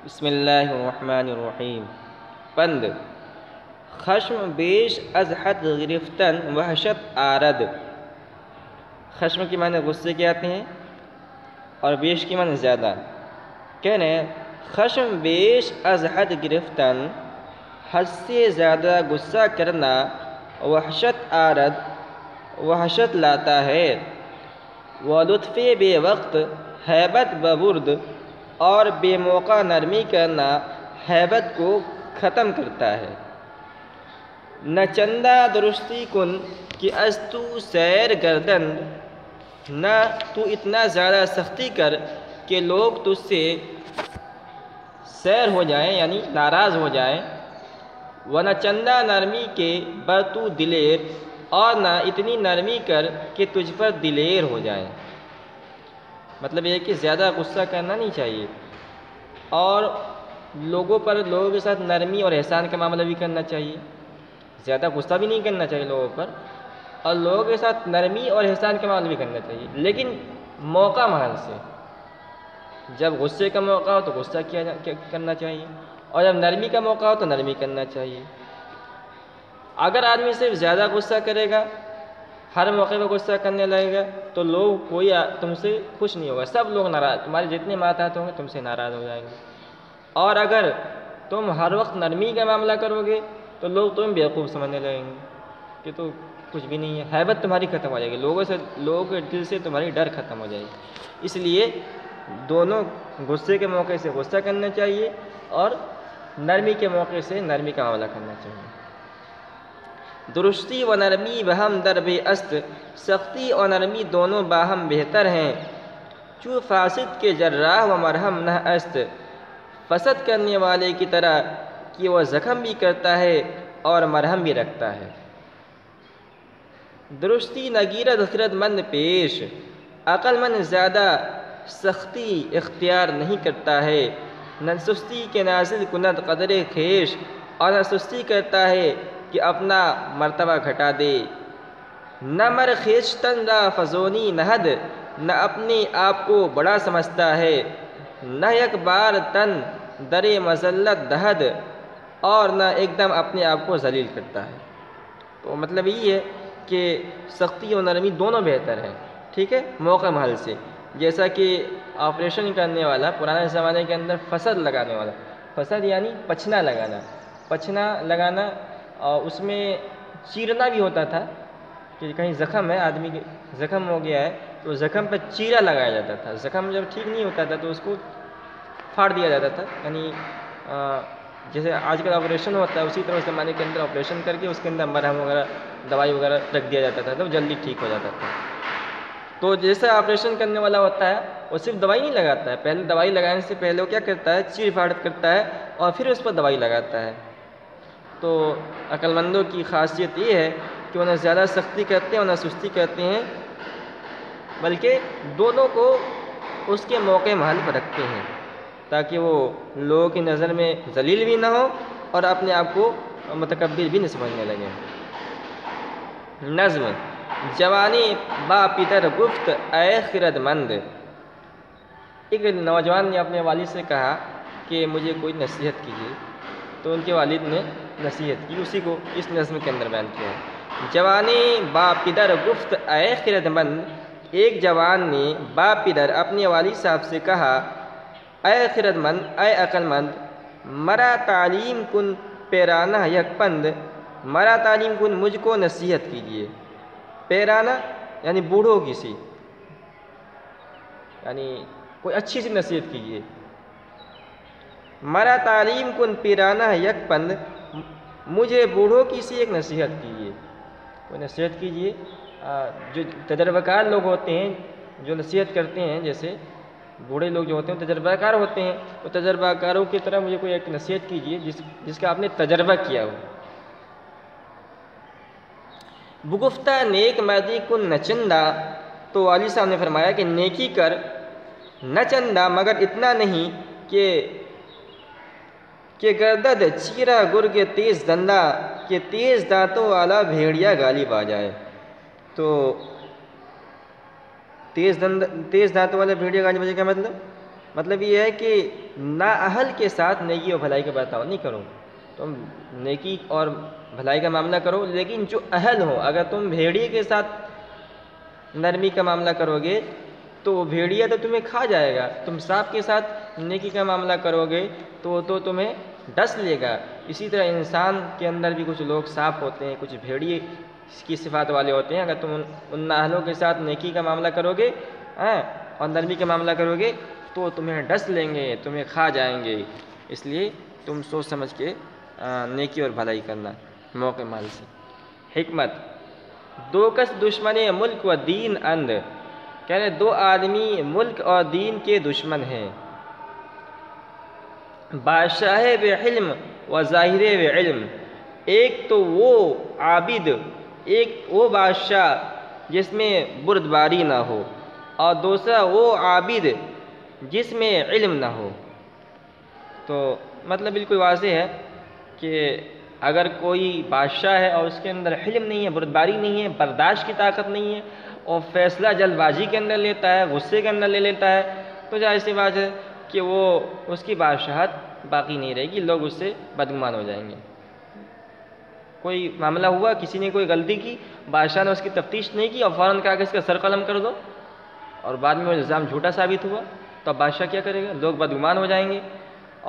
بسم اللہ الرحمن الرحیم. پند خشم بیش از حد گرفتن وحشت آرد. خشم کی معنی غصے کے آتے ہیں اور بیش کی معنی زیادہ. کہہ رہے ہیں خشم بیش از حد گرفتن، حد سے زیادہ غصہ کرنا، وحشت آرد وحشت لاتا ہے. و لطف بے وقت ہیبت ببرد، اور بے موقع نرمی کرنا ہیبت کو ختم کرتا ہے. نہ چندہ درستی کن کہ از تو سیر گردن، نہ تو اتنا زیادہ سختی کر کہ لوگ تجھ سے سیر ہو جائیں یعنی ناراض ہو جائیں. ورنہ چندہ نرمی کے بر تو دلیر، اور نہ اتنی نرمی کر کہ تجھ پر دلیر ہو جائیں. مطلب یہ ہے کہ زیادہ غصہ کرنا نہیں چاہیے، اور لوگوں کے ساتھ نرمی اور احسان کا معاملہ بھی کرنا چاہیے. زیادہ غصہ بھی نہیں کرنا چاہیے لوگوں پر، اور لوگوں کے ساتھ نرمی اور احسان کا معاملہ بھی کرنا چاہیے، لیکن موقع محل سے. جب غصے کا موقع ہو تو غصہ کرنا چاہیے، اور جب نرمی کا موقع ہو تو نرمی کرنا چاہیے. اگر آدمی صرف زیادہ غصہ کرے گا، ہر موقع پہ غصہ کرنے لگے گا، تو کوئی تم سے خوش نہیں ہوگا. سب لوگ ناراض، تمہارے جتنے ماتحت ہوں گے تم سے ناراض ہو جائیں گے. اور اگر تم ہر وقت نرمی کا معاملہ کرو گے تو لوگ تمہیں بیوقوف سمجھنے لگیں گے کہ تو کچھ بھی نہیں ہے. ہیبت تمہاری ختم ہو جائے گی، لوگوں کے دل سے تمہاری ڈر ختم ہو جائے گی. اس لیے دونوں غصے کے موقع سے غصہ کرنا چاہیے، اور نرمی کے موقع سے نرمی کا معاملہ کرنا چاہیے. درستی و نرمی بہم در بے است، سختی اور نرمی دونوں باہم بہتر ہیں. چو فاسد کے جراح و مرہم نہ است، فسد کرنے والے کی طرح کہ وہ زخم بھی کرتا ہے اور مرہم بھی رکھتا ہے. درستی نگیرد خرد مند پیش، عقل مند زیادہ سختی اختیار نہیں کرتا ہے. نہ سستی کے نازل کند قدر خویش، اور نہ سستی کرتا ہے کہ اپنا مرتبہ گھٹا دے. نہ مر خویشتن را فزونی نہد، نہ اپنے آپ کو بڑا سمجھتا ہے. نہ یک بار تن در مذلت دہد، اور نہ ایک دم اپنے آپ کو ذلیل کرتا ہے. تو مطلب یہ ہے کہ سختی اور نرمی دونوں بہتر ہیں، ٹھیک ہے، موقع محل سے. جیسا کہ آپریشن کرنے والا پرانے زمانے کے اندر فسد لگانے والا، فسد یعنی پچھنا لگانا، اور اس میں چیرنا بھی ہوتا تھا کہ کہیں زخم ہے، آدمی کے زخم ہو گیا ہے تو زخم پہ چیرا لگایا جاتا تھا. زخم جب ٹھیک نہیں ہوتا تھا تو اس کو پھاڑ دیا جاتا تھا. یعنی جیسے آج کل آپریشن ہوتا ہے اسی طرح اس زمانے کے اندر آپریشن کر کے اس کے اندر مرہم وغیرہ دوائی وغیرہ رکھ دیا جاتا تھا تو جلدی ٹھیک ہو جاتا تھا. تو جیسے آپریشن کرنے والا ہوتا ہے وہ صرف دوائی نہیں لگاتا ہے، پہلے دوائی لگانے سے پہلے وہ کیا کرتا ہے، چیر پھاڑ کرتا ہے اور پھر اس پر دوائی لگاتا ہے. تو عقل مندوں کی خاصیت یہ ہے کہ وہ نہ زیادہ سختی کرتے ہیں اور نہ سستی کرتے ہیں، بلکہ دونوں کو اس کے موقع محل پر رکھتے ہیں تاکہ وہ لوگوں کی نظر میں ذلیل بھی نہ ہو اور اپنے آپ کو متکبر بھی نہ سمجھنے لگے. نظم جوانی با پدر گفت اے خرد مند. ایک نوجوان نے اپنے والد سے کہا کہ مجھے کوئی نصیحت کیجیے، تو ان کے والد نے نصیحت کی، اسی کو اس نظم کے اندر بیان کیا ہے. جوانی با پدر گفت اے خرد مند، ایک جوان نے با پدر اپنے والد صاحب سے کہا اے خرد مند، اے عقل مند، مرا تعلیم کن پیرانہ یک پند، مرا تعلیم کن مجھ کو نصیحت کیجیے. پیرانہ یعنی بوڑھوں کی سی، یعنی کوئی اچھی سی نصیحت کیجیے. مرا تعلیم کن پیرانہ یک پند، مجھے بوڑھوں کی سی ایک نصیحت کیجیے. کوئی نصیحت کیجیے. جو تجربہ کار لوگ ہوتے ہیں جو نصیحت کرتے ہیں، جیسے بوڑھے لوگ جو ہوتے ہیں تجربہ کار ہوتے ہیں، تو تجربہ کاروں کی طرح مجھے کوئی ایک نصیحت کیجیے جس کا آپ نے تجربہ کیا ہو. بگفتہ نیک مردی کن نہ چندہ، تو والد صاحب نے فرمایا کہ نیکی کر نہ چندہ، مگر اتنا نہیں کہ گردد چیرا گرگ تیز دندہ، کہ تیز دانتوں والا بھیڑیا غالب آ جائے. تو تیز دانتوں والا بھیڑیا غالب آ جائے کا مطلب یہ ہے کہ نااہل کے ساتھ نیکی اور بھلائی کا برتاؤ نہیں کرو۔ تم نیکی اور بھلائی کا معاملہ کرو، لیکن جو اہل ہو۔ اگر تم بھیڑیے کے ساتھ نرمی کا معاملہ کرو گے تو وہ بھیڑیا تو تمہیں کھا جائے گا، تم سانپ کے ساتھ نیکی کا معاملہ کرو گے تو وہ تو تمہیں ڈس لے گا۔ اسی طرح انسان کے اندر بھی کچھ لوگ سانپ ہوتے ہیں، کچھ بھیڑیے کی صفات والے ہوتے ہیں۔ اگر تم ان نااہلوں کے ساتھ نیکی کا معاملہ کرو گے اور نرمی کا معاملہ کرو گے تو تمہیں ڈس لیں گے، تمہیں کھا جائیں گے۔ اس لیے تم سوچ سمجھ کے نیکی اور بھلائی کرنا موقع مال سے۔ حکمت: دو کس دشمن ملک و دین اند، کہہ رہے دو آدمی ملک اور دین کے دشمن ہیں۔ بادشاہ بے حلم و ظاہر بے علم، ایک تو وہ عابد، ایک وہ بادشاہ جس میں بردباری نہ ہو، اور دوسرا وہ عابد جس میں علم نہ ہو۔ تو مطلب بالکل واضح ہے کہ اگر کوئی بادشاہ ہے اور اس کے اندر حلم نہیں ہے، بردباری نہیں ہے، برداشت کی طاقت نہیں ہے، اور فیصلہ جلد بازی کے اندر لیتا ہے، غصے کے اندر لے لیتا ہے، تو ظاہر سی بات ہے کہ وہ اس کی بادشاہت باقی نہیں رہے گی، لوگ اس سے بدگمان ہو جائیں گے۔ کوئی معاملہ ہوا، کسی نے کوئی غلطی کی، بادشاہ نے اس کی تفتیش نہیں کی اور فوراً کہا کہ اس کا سر قلم کر دو، اور بعد میں وہ الزام جھوٹا ثابت ہوا، تو اب بادشاہ کیا کرے گا؟ لوگ بدگمان ہو جائیں گے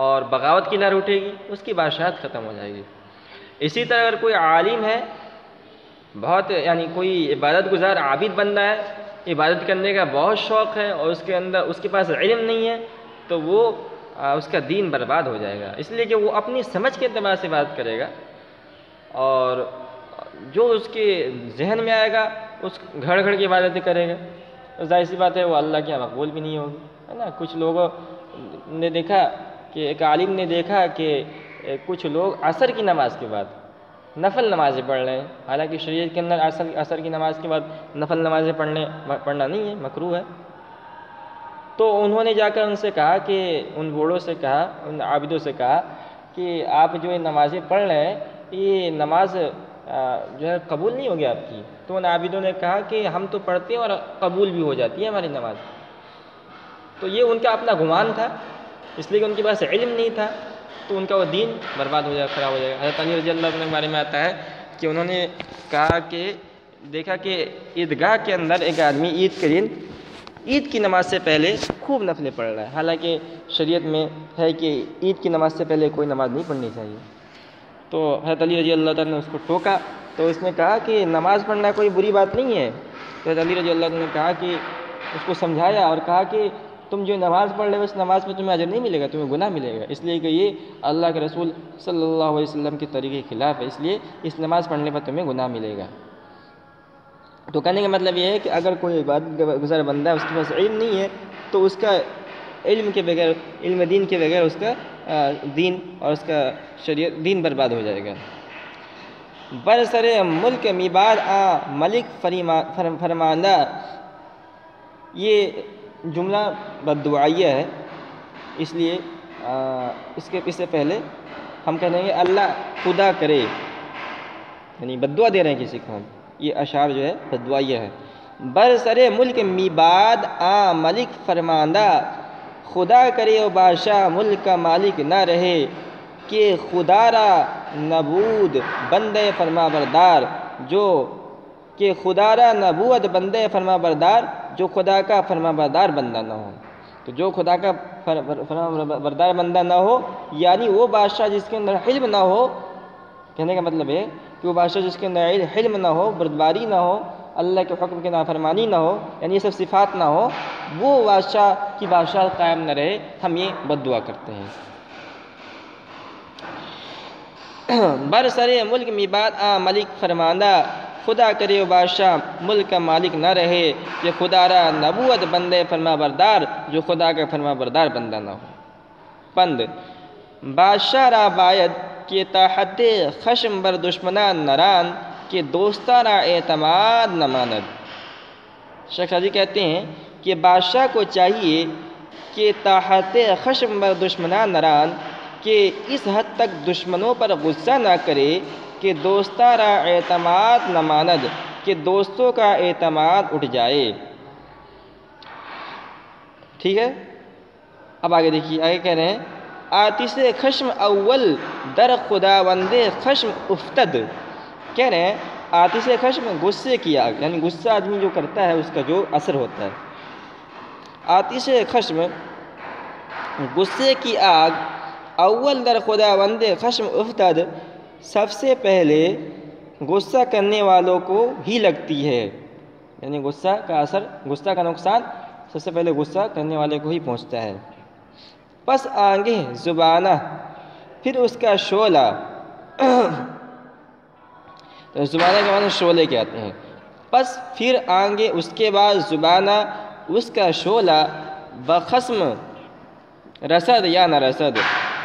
اور بغاوت کی لہر اٹھے گی، اس کی بادشاہت ختم ہو جائے گی۔ اسی طرح اگر کوئی عالم ہے، بہت یعنی کوئی عبادت گزار عابد بندہ ہے، عبادت کرنے کا بہت شوق ہے اور اس کے اندر اس کے پاس علم نہیں ہے، تو وہ اس کا دین برباد ہو جائے گا، اس لیے کہ وہ اپنی سمجھ کے اعتبار سے عبادت کرے گا، اور جو اس کے ذہن میں آئے گا اس گھڑ گھڑ کی عبادتیں کرے گا، تو ظاہر سی بات ہے وہ اللہ کے یہاں مقبول بھی نہیں ہوگی، ہے نا۔ کچھ لوگوں نے دیکھا کہ ایک عالم نے دیکھا کہ کچھ لوگ عصر کی نماز کے بعد نفل نمازیں پڑھ رہے ہیں، حالانکہ شریعت کے اندر عصر کی نماز کے بعد نفل نمازیں پڑھنا نہیں ہے، مکروہ ہے۔ تو انہوں نے جا کر ان سے کہا کہ ان بوڑھوں سے کہا، ان عابدوں سے کہا کہ آپ جو یہ نمازیں پڑھ رہے ہیں یہ نماز جو ہے قبول نہیں ہوگی آپ کی۔ تو ان عابدوں نے کہا کہ ہم تو پڑھتے ہیں اور قبول بھی ہو جاتی ہے ہماری نماز۔ تو یہ ان کا اپنا گمان تھا، اس لیے کہ ان کے پاس علم نہیں تھا، تو ان کا وہ دین برباد ہو جائے گا، خراب ہو جائے گا۔ حضرت علی رضی اللہ عنہ کے بارے میں آتا ہے کہ انہوں نے کہا کہ دیکھا کہ عیدگاہ کے اندر ایک آدمی عید کے دن عید کی نماز سے پہلے خوب نفلیں پڑھ رہا ہے، حالانکہ شریعت میں ہے کہ عید کی نماز سے پہلے کوئی نماز نہیں پڑھنی چاہیے۔ تو حضرت علی رضی اللہ عنہ نے اس کو ٹوکا، تو اس نے کہا کہ نماز پڑھنا کوئی بری بات نہیں ہے۔ تو حضرت علی رضی اللہ عنہ نے کہا کہ اس کو سمجھایا اور کہا کہ تم جو نماز پڑھ رہے ہو اس نماز میں تمہیں اجر نہیں ملے گا، تمہیں گناہ ملے گا، اس لیے کہ یہ اللہ کے رسول صلی اللہ علیہ وسلم کے طریقے کے خلاف ہے، اس لیے اس نماز پڑھنے پر تمہیں گناہ ملے گا۔ تو کہنے کا مطلب یہ ہے کہ اگر کوئی عبادت گزار بندہ ہے، اس کے پاس علم نہیں ہے، تو اس کا علم کے بغیر، علم دین کے بغیر اس کا دین اور اس کا شریعت دین برباد ہو جائے گا۔ برسر ملک میباد ملک فرماندہ، یہ جملہ بددعائیہ ہے، اس لیے اس سے پہلے ہم کہیں گے اللہ خدا کرے، یعنی بددعا دے رہے ہیں کسی کو ہم، یہ اشعار جو ہے بددعائیہ ہے۔ برسر ملک میباد ملک فرماندہ، خدا کرے و بادشاہ ملک کا مالک نہ رہے، کہ خدا را نبود بندے فرما بردار، کہ خدا را نبود بندے فرما بردار، جو خدا کا فرما بردار بندہ نہ ہو۔ تو جو خدا کا فرما بردار بندہ نہ ہو، یعنی وہ بادشاہ جس کے اندر حلم نہ ہو، کہنے کا مطلب ہے کہ وہ بادشاہ جس کے اندر حلم نہ ہو، بردباری نہ ہو، اللہ کے حکم کی نافرمانی نہ ہو، یعنی یہ سب صفات نہ ہو، وہ بادشاہ کی بادشاہ قائم نہ رہے، ہم یہ بددعا کرتے ہیں۔ برسر ملک میباد ملک فرماندہ، خدا کرے و بادشاہ ملک کا مالک نہ رہے، کہ خدا را نبوت بندے فرما بردار، جو خدا کا فرما بردار بندہ نہ ہو۔ پند: بادشاہ را باید کہ تحت خشم بر دشمنان نران، کہ دوستاں را اعتماد نہ ماند۔ شیخ سعدی کہتے ہیں کہ بادشاہ کو چاہیے کہ تحت خشم بر دشمنان نران، کہ اس حد تک دشمنوں پر غصہ نہ کرے کہ دوستاں را اعتماد نہ ماند، کہ دوستوں کا اعتماد اٹھ جائے۔ ٹھیک ہے، اب آگے دیکھیے، آگے کہہ رہے ہیں آتش خشم اول در خداوند خشم افتد. کہہ رہے ہیں آتش خشم غصے کی آگ، یعنی غصہ آدمی جو کرتا ہے اس کا جو اثر ہوتا ہے. آتش خشم غصے کی آگ اول در خداوند خشم افتد، سب سے پہلے غصہ کرنے والوں کو ہی لگتی ہے. یعنی غصہ کا اثر، غصہ کا نقصان سب سے پہلے غصہ کرنے والے کو ہی پہنچتا ہے. پس آگے زبانہ، پھر اس کا شعلہ. تو زبانہ کے معنی شعلے کے آتے ہیں. پس پھر آگے اس کے بعد زبانہ، اس کا شعلہ بخصم رسد یا نہ رسد،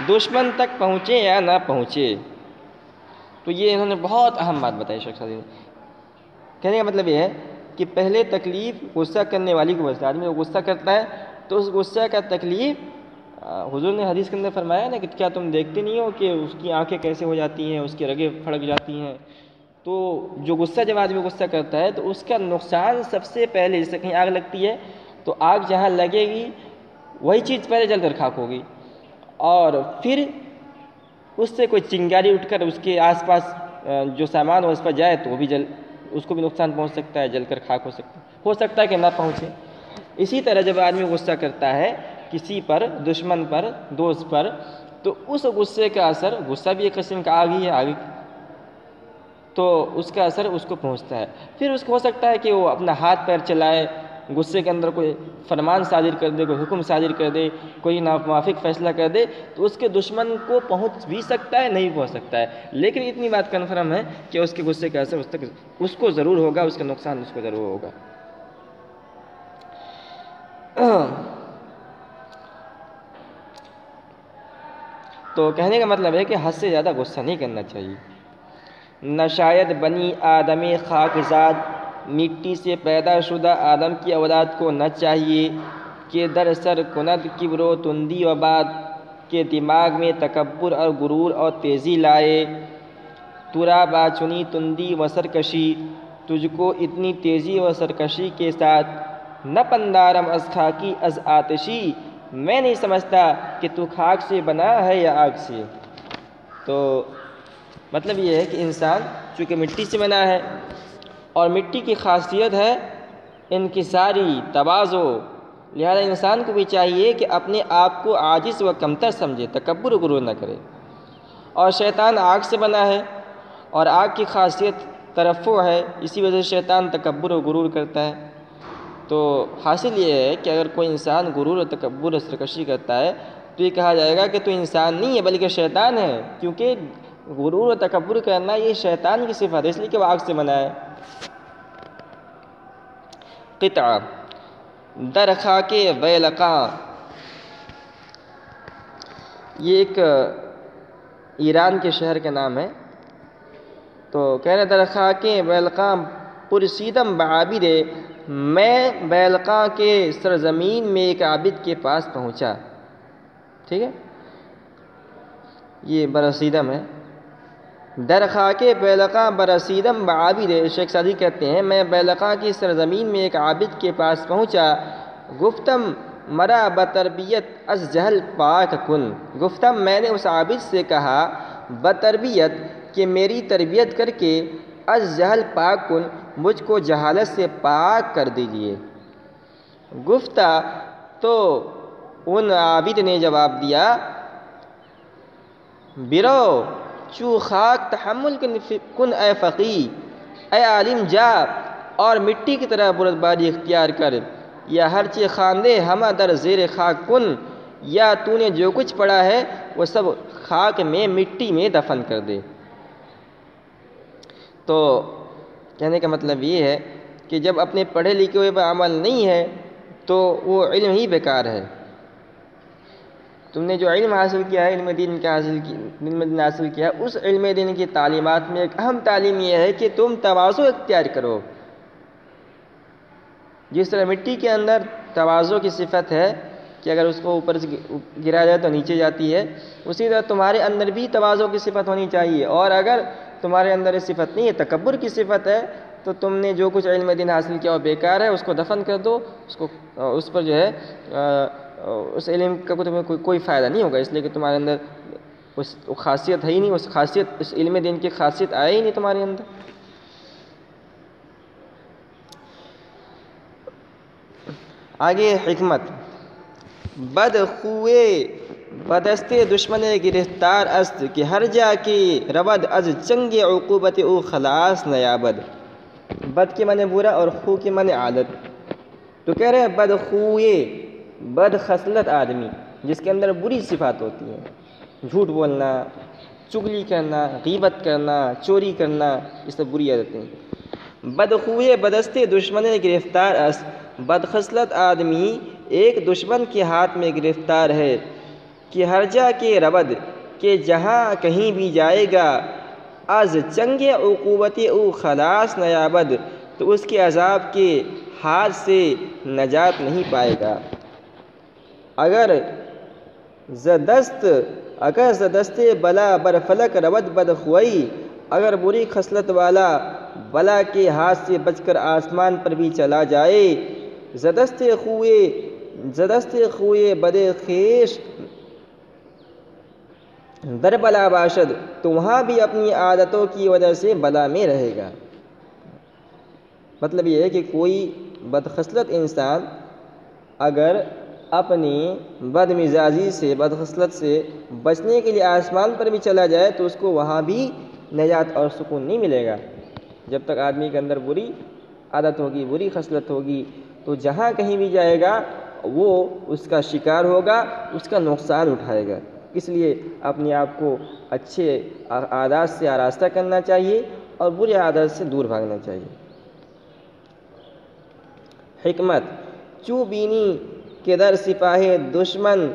دشمن تک پہنچے یا نہ پہنچے. تو یہ انہوں نے بہت اہم بات بتائی شیخ سعدی نے. کہنے کا مطلب یہ ہے کہ پہلے تکلیف غصہ کرنے والی کو بچتا ہے. آدمی غصہ کرتا ہے تو اس غصہ کا تکلیف، حضور نے حدیث کے اندر فرمایا نا کہ کیا تم دیکھتے نہیں ہو کہ اس کی آنکھیں کیسے ہو جاتی ہیں، اس کی رگیں پھڑک جاتی ہیں. تو جو غصہ، جب آدمی غصہ کرتا ہے تو اس کا نقصان سب سے پہلے، جیسے کہیں آگ لگتی ہے تو آگ جہاں لگے گی وہی چیز پہلے جل کر خاک ہوگی، اور پھر اس سے کوئی چنگاری اٹھ کر اس کے آس پاس جو سامان ہو اس پر جائے تو وہ بھی اس کو بھی نقصان پہنچ سکتا ہے، جل کر خاک ہو سکتا ہے کہ نہ پہنچے. اسی طرح جب آدمی غصہ کرتا ہے کسی پر، دشمن پر، دوست پر، تو اس غصے کا اثر، غصہ بھی ایک قسم کا آگ ہی ہے، آگے تو اس کا اثر اس کو پہنچتا ہے. پھر اس کو ہو سکتا ہے کہ وہ اپنا ہاتھ پیر چلائے، غصے کے اندر کوئی فرمان صادر کر دے، کوئی حکم صادر کر دے، کوئی ناموافق فیصلہ کر دے، تو اس کے دشمن کو پہنچ بھی سکتا ہے، نہیں پہنچ سکتا ہے. لیکن اتنی بات کنفرم ہے کہ اس کے غصے کا اثر اس کو ضرور ہوگا، اس کا نقصان اس کو ضرور ہوگا. تو کہنے کا مطلب ہے کہ حد سے زیادہ غصہ نہیں کرنا چاہیے. نہ شاید بنی آدم خاکزاد، مٹی سے پیدا شدہ آدم کی اولاد کو نہ چاہیے کہ در سر کند کبر و تندی و بات، کے دماغ میں تکبر اور غرور اور تیزی لائے. ترا با چنی تندی و سرکشی، تجھ کو اتنی تیزی و سرکشی کے ساتھ. نہ پندارم از خاکی از آتشی، میں نہیں سمجھتا کہ تو خاک سے بنا ہے یا آگ سے. تو مطلب یہ ہے کہ انسان چونکہ مٹی سے بنا ہے اور مٹی کی خاصیت ہے انکساری، تواضع، لہذا انسان کو بھی چاہیے کہ اپنے آپ کو عاجز و کمتر سمجھے، تکبر و غرور نہ کرے. اور شیطان آگ سے بنا ہے اور آگ کی خاصیت ترفع ہے، اسی وجہ سے شیطان تکبر و غرور کرتا ہے. تو حاصل یہ ہے کہ اگر کوئی انسان غرور و تکبر و سرکشی کرتا ہے تو یہ کہا جائے گا کہ تو انسان نہیں ہے بلکہ شیطان ہے، کیونکہ غرور و تکبر کرنا یہ شیطان کی صفت ہے، اس لیے کہ وہ آگ سے بنا ہے. قطعہ در خاک بیلقاں، یہ ایک ایران کے شہر کا نام ہے. تو کہہ رہے در خاک بیلقاں پرسیدم بعابد، میں بیلقاں کے سرزمین میں ایک عابد کے پاس پہنچا. ٹھیک ہے، یہ برسیدم ہے. در خاک بیلقاں برسیدم بعابد، شیخ سعدی کہتے ہیں میں بیلقاں کی سرزمین میں ایک عابد کے پاس پہنچا. گفتم مرا بتربیت از جہل پاک کن، گفتم میں نے اس عابد سے کہا بتربیت کہ میری تربیت کر کے از جہل پاک کن، مجھ کو جہالت سے پاک کر دیجئے. گفتہ تو ان عابد نے جواب دیا برو چو خاک تحمل کن اے فقی، اے عالم جا اور مٹی کی طرح بردباری اختیار کر، یا ہر چیز خواندے ہمہ در زیر خاک کن، یا تو نے جو کچھ پڑھا ہے وہ سب خاک میں، مٹی میں دفن کر دے. تو کہنے کا مطلب یہ ہے کہ جب اپنے پڑھے لکھے ہوئے پر عمل نہیں ہے تو وہ علم ہی بیکار ہے. تم نے جو علم حاصل کیا ہے، علم دین حاصل کیا ہے، اس علم دین کی تعلیمات میں ایک اہم تعلیم یہ ہے کہ تم تواضع اختیار کرو. جس طرح مٹی کے اندر تواضع کی صفت ہے کہ اگر اس کو اوپر سے گرا جائے تو نیچے جاتی ہے، اسی طرح تمہارے اندر بھی تواضع کی صفت ہونی چاہیے. اور اگر تمہارے اندر یہ صفت نہیں ہے، تکبر کی صفت ہے، تو تم نے جو کچھ علم دین حاصل کیا وہ بیکار ہے، اس کو دفن کر دو، اس پر جو ہے اس علم کا تمہیں کوئی فائدہ نہیں ہوگا، اس لیے کہ تمہارے اندر اس خاصیت ہے ہی نہیں، اس خاصیت، اس علم دین کی خاصیت آئے ہی نہیں تمہارے اندر۔ آگے حکمت، بدخوئے بدستے دشمن گرفتار است کہ ہر جا کے رود از چنگ عقوبت او خلاص نیابد۔ بد کے معنی برا اور خو کے معنی عادت۔ تو کہہ رہے ہیں بدخوئے، بد خصلت آدمی جس کے اندر بری صفات ہوتی ہیں، جھوٹ بولنا، چغلی کرنا، غیبت کرنا، چوری کرنا، یہ سب بری عادتیں ہیں۔ بدخوئے بدستے دشمن گرفتار است، بدخصلت آدمی ایک دشمن کے ہاتھ میں گرفتار ہے کہ ہر جا کے رود، کہ جہاں کہیں بھی جائے گا، از چنگ عقوبت او خلاص نیابد، تو اس کے عذاب کے ہاتھ سے نجات نہیں پائے گا۔ اگر زدست بلا بر فلک رود بدخوئی، اگر بری خصلت والا بلا کے ہاتھ سے بچ کر آسمان پر بھی چلا جائے، زدست خوئے بد خیش در بلا باشد، تو وہاں بھی اپنی عادتوں کی وجہ سے بلا میں رہے گا۔ مطلب یہ ہے کہ کوئی بدخصلت انسان اگر اپنی بد مزاجی سے، بدخصلت سے بچنے کے لیے آسمان پر بھی چلا جائے تو اس کو وہاں بھی نجات اور سکون نہیں ملے گا۔ جب تک آدمی کے اندر بری عادت ہوگی، بری خصلت ہوگی، تو جہاں کہیں بھی جائے گا وہ اس کا شکار ہوگا، اس کا نقصان اٹھائے گا۔ اس لیے اپنے آپ کو اچھے عادات سے آراستہ کرنا چاہیے اور برے عادات سے دور بھاگنا چاہیے۔ حکمت، چو بینی کے در سپاہ دشمن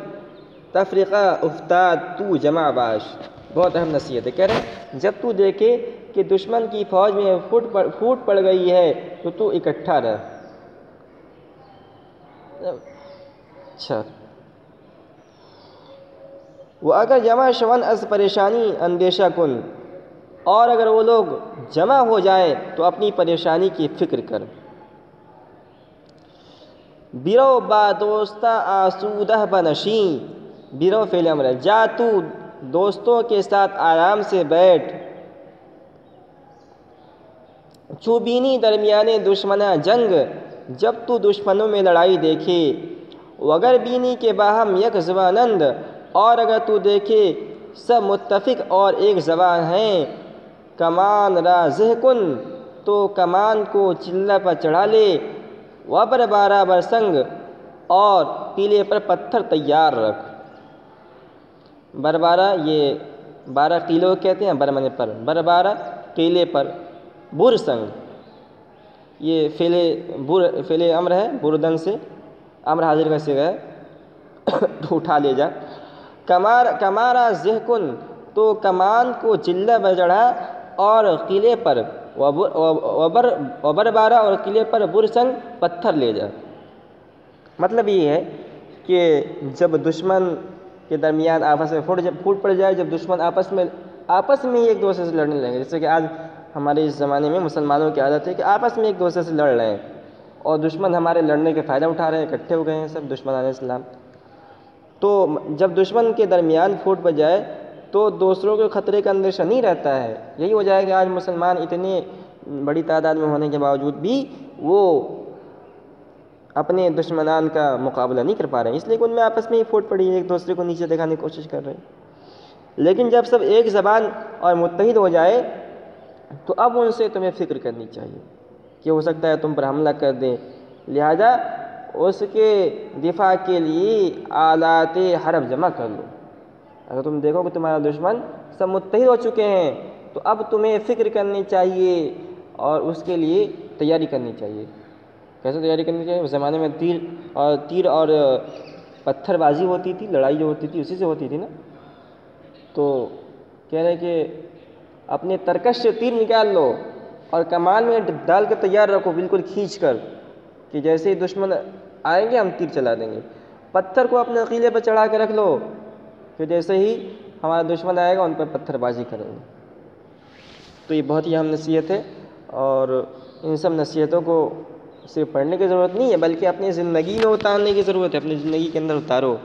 تفرقہ افتاد تو جمع باش۔ بہت اہم نصیحت ہے، کہہ رہے ہیں جب تو دیکھے کہ دشمن کی فوج میں پھوٹ پڑ گئی ہے تو اکٹھا رہ۔ اچھا، وہ اگر جمع شون از پریشانی اندیشہ کن، اور اگر وہ لوگ جمع ہو جائیں تو اپنی پریشانی کی فکر کر۔ بیرو با دوستہ آسودہ بنشیں، بیرو فعل امر ہے، جا تو دوستوں کے ساتھ آرام سے بیٹھ۔ چوبینی درمیان دشمنہ جنگ، جب تو دشمنوں میں لڑائی دیکھے، وگر بینی کے باہم یک زبانند، اور اگر تو دیکھے سب متفق اور ایک زبان ہیں، کمان را زہ کن، تو کمان کو چلہ پر چڑھا لے، وبر بارہ برسنگ، اور قلعے پر پتھر تیار رکھ۔ بربارہ یہ 12 قلعوں کہتے ہیں، برمنے پر، بربارہ قلعے پر، برسنگ یہ فعل امر ہے، بردن سے امر حاضر کا صیغہ ہے، تو اٹھا لے جا۔ کمارا زہ کن، تو کمان کو چلہ پر چڑھا، اور قلعے پر وبر بارہ، اور قلعے پر برسنگ پتھر لے جا۔ مطلب یہ ہے کہ جب دشمن کے درمیان آپس میں پھوٹ پڑ جائے، جب دشمن آپس میں ہی ایک دوسرے سے لڑنے لگے، جیسے کہ آج ہمارے اس زمانے میں مسلمانوں کی عادت ہے کہ آپس میں ایک دوسرے سے لڑ رہے ہیں، اور دشمن ہمارے لڑنے کے فائدہ اٹھا رہے ہیں، اکٹھے ہو گئے ہیں سب دشمنان اسلام۔ تو جب دشمن کے درمیان پھوٹ پڑ جائے تو دوسروں کے خطرے کا اندیشہ نہیں رہتا ہے۔ یہی وجہ ہے کہ آج مسلمان اتنی بڑی تعداد میں ہونے کے باوجود بھی وہ اپنے دشمنان کا مقابلہ نہیں کر پا رہے ہیں، اس لیے کہ ان میں آپس میں ہی پھوٹ پڑی ہے، ایک دوسرے کو نیچے دکھانے کی کوشش کر رہے ہیں۔ لیکن جب سب ایک زبان اور متحد ہو جائے تو اب ان سے تمہیں فکر کرنی چاہیے کہ ہو سکتا ہے تم پر حملہ کر دیں، لہذا اس کے دفاع کے لیے آلات حرب جمع کر لو۔ اگر تم دیکھو کہ تمہارا دشمن سب متحد ہو چکے ہیں تو اب تمہیں فکر کرنی چاہیے اور اس کے لیے تیاری کرنی چاہیے۔ کیسے تیاری کرنی چاہیے؟ اس زمانے میں تیر اور پتھر بازی ہوتی تھی، لڑائی جو ہوتی تھی اسی سے ہوتی تھی نا۔ تو کہہ رہے کہ اپنے ترکش سے تیر نکال لو اور کمان میں ڈال کے تیار رکھو، بالکل کھینچ کر، کہ جیسے ہی دشمن آئیں گے ہم تیر چلا دیں گے۔ پتھر کو اپنے قلعے پر چڑھا کے رکھ لو کہ جیسے ہی ہمارا دشمن آئے گا ان پر پتھر بازی کریں گے۔ تو یہ بہت ہی اہم نصیحت ہے، اور ان سب نصیحتوں کو صرف پڑھنے کی ضرورت نہیں ہے بلکہ اپنی زندگی میں اتارنے کی ضرورت ہے، اپنی زندگی کے اندر اتارو۔